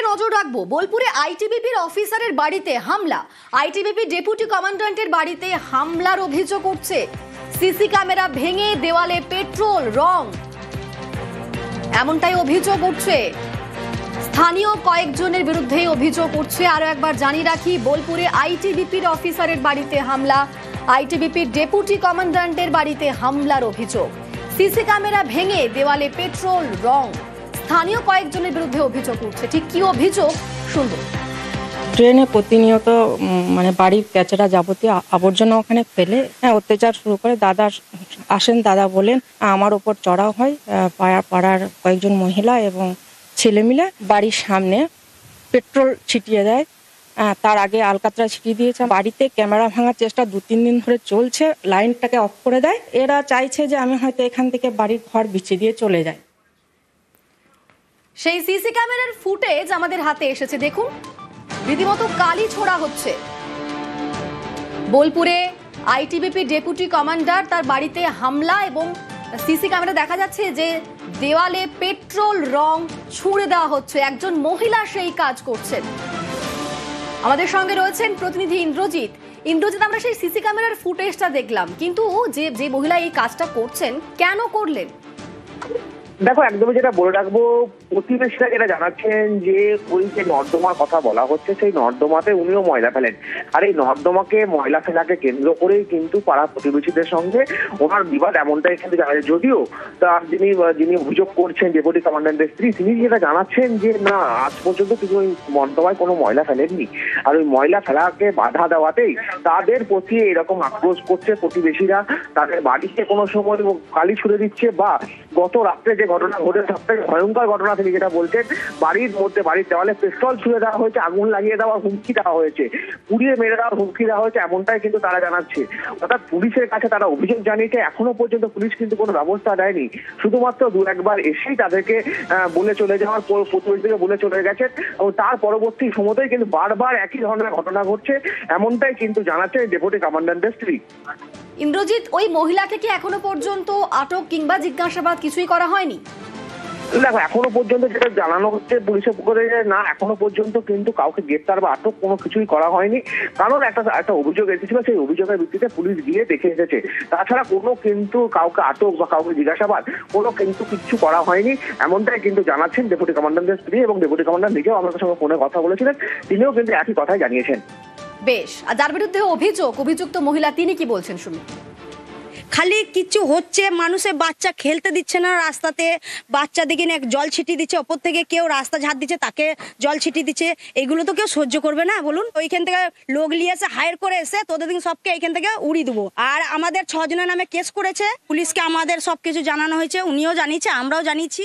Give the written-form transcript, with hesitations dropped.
নজর রাখবো। বোলপুরে আইটিবিপির অফিসারের বাড়িতে হামলা। আইটিবিপি ডেপুটি কমান্ড্যান্টের বাড়িতে হামলার অভিযোগ উঠছে। সিসি ক্যামেরা ভেঙে দেওয়ালে পেট্রোল রং, এমনটাই অভিযোগ উঠছে। স্থানীয় কয়েকজনের বিরুদ্ধে অভিযোগ উঠছে। আরো একবার জানিয়ে রাখি, বোলপুরে আইটিবিপির অফিসারের বাড়িতে হামলা, আইটিবিপির ডেপুটি কমান্ড্যান্টের বাড়িতে হামলার অভিযোগ। সিসি ক্যামেরা ভেঙে দেওয়ালে পেট্রোল রং, স্থানীয় কয়েকজনের বিরুদ্ধে অভিযোগ উঠছে। ঠিক কি অভিযোগ শুনবো। ট্রেনে প্রতিনিয়ত বাড়ির ক্যাচেরা যাবতীয় আবর্জনা ওখানে ফেলে অত্যাচার শুরু করে। দাদা আসেন, দাদা বলেন আমার ওপর চড়াও হয়। পাড়ার কয়েকজন মহিলা এবং ছেলে মিলে বাড়ির সামনে পেট্রোল ছিটিয়ে দেয়। তার আগে আলকাতরা ছিটিয়ে দিয়েছে। বাড়িতে ক্যামেরা ভাঙার চেষ্টা 2-3 দিন ধরে চলছে। লাইনটাকে অফ করে দেয়। এরা চাইছে যে আমি হয়তো এখান থেকে বাড়ির ঘর বিছিয়ে দিয়ে চলে যাই। সেই সিসি ক্যামেরার ফুটেজ আমাদের হাতে এসেছে। দেখুন, রীতিমতো কালি ছোড়া হচ্ছে। বোলপুরে আইটিবিপি ডেপুটি কমান্ডার, তার বাড়িতে হামলা এবং সিসি ক্যামেরা দেখা যাচ্ছে যে দেওয়ালে পেট্রোল রং ছুঁড়ে দেওয়া হচ্ছে। একজন মহিলা সেই কাজ করছেন। আমাদের সঙ্গে রয়েছেন প্রতিনিধি ইন্দ্রজিৎ। আমরা সেই সিসি ক্যামেরার ফুটেজটা দেখলাম, কিন্তু যে মহিলা এই কাজটা করছেন কেন করলেন? দেখো, একদমই যেটা বলে রাখবো, প্রতিবেশীরা যেটা জানাচ্ছেন যে ওই যে নর্দমার কথা বলা হচ্ছে, সেই নর্দমাতে উনিও ময়লা ফেলেন। আর এই নর্দমাকে ময়লা ফেলাকে কেন্দ্র করেই কিন্তু পাড়া প্রতিবেশীদের সঙ্গে ওনার বিবাদ, এমনটাই কিন্তু জানা যায়। যদিও তার যিনি অভিযোগ করছেন ডেপুটি কমান্ড্যান্টের স্ত্রী, তিনি যেটা জানাচ্ছেন যে না, আজ পর্যন্ত তিনি ওই নর্দমায় কোনো ময়লা ফেলেননি। আর ওই ময়লা ফেলাকে বাধা দেওয়াতেই তাদের প্রতি এরকম আক্রোশ করছে প্রতিবেশীরা। তাদের বাড়িতে কোনো সময় কালি ছুড়ে দিচ্ছে, বা গত রাত্রে যে ঘটনা ঘটে, সবথেকে ভয়ঙ্কর ঘটনা তিনি যেটা বলছেন, বাড়ির দেওয়ালে পেট্রোল ছুড়ে দেওয়া হয়েছে, আগুন লাগিয়ে দেওয়ার হুমকি দেওয়া হয়েছে, পুড়িয়ে মেরে দেওয়ার হুমকি দেওয়া হয়েছে, এমনটাই কিন্তু তারা জানাচ্ছে। অর্থাৎ পুলিশের কাছে তারা অভিযোগ জানিয়েছে। এখনো পর্যন্ত পুলিশ কিন্তু কোনো ব্যবস্থা দেয়নি। শুধুমাত্র 2-1বার এসেই তাদেরকে বলে চলে যাওয়ার পর প্রতিবেশীকে বলে চলে গেছেন, এবং তার পরবর্তী সময়তেই কিন্তু বারবার একই ধরনের ঘটনা ঘটছে, এমনটাই কিন্তু জানাচ্ছে ডেপুটি কমান্ড্যান্টের স্ত্রী। ইন্দ্রজিৎ, ওই মহিলাকে কি এখনো পর্যন্ত আটক কিংবা জিজ্ঞাসাবাদ কিছুই করা হয়নি? দেখো, এখনো পর্যন্ত যেটা জানানো হচ্ছে পুলিশের পক্ষ থেকে, না এখনো পর্যন্ত কিন্তু কাউকে গ্রেপ্তার বা আটক কোনো কিছুই করা হয়নি। কারণ একটা অভিযোগ এসেছিল, সেই অভিযোগের ভিত্তিতে পুলিশ গিয়ে দেখে এসেছে। তাছাড়া কোনো কিন্তু কাউকে আটক বা কাউকে জিজ্ঞাসাবাদ কোনো কিন্তু কিছু করা হয়নি, এমনটাই কিন্তু জানাচ্ছেন ডেপুটি কমান্ড্যান্টের স্ত্রী। এবং ডেপুটি কমান্ড্যান্ট নিজেও আমাদের সঙ্গে ফোনে কথা বলেছিলেন, তিনিও কিন্তু একই কথাই জানিয়েছেন। বেশ, আর যার বিরুদ্ধে অভিযুক্ত মহিলা, তিনি কি বলছেন শুনুন। খালি কিছু হচ্ছে, মানুষের বাচ্চা খেলতে দিচ্ছে না রাস্তাতে, বাচ্চা দিকে জল ছিটিয়ে দিচ্ছে, ওপর থেকে কেউ রাস্তা ঝাড় দিচ্ছে, তাকে জল ছিটিয়ে দিচ্ছে। এগুলো তো কেউ সহ্য করবে না বলুন? ওইখান থেকে লোক নিয়ে এসে হায়ার করে এসে তোদের দিন সবকে এইখান থেকে উড়িয়ে দেবো। আর আমাদের 6 জনের নামে কেস করেছে পুলিশকে, আমাদের সবকিছু জানানো হয়েছে, উনিও জানিয়েছে, আমরাও জানিয়েছি।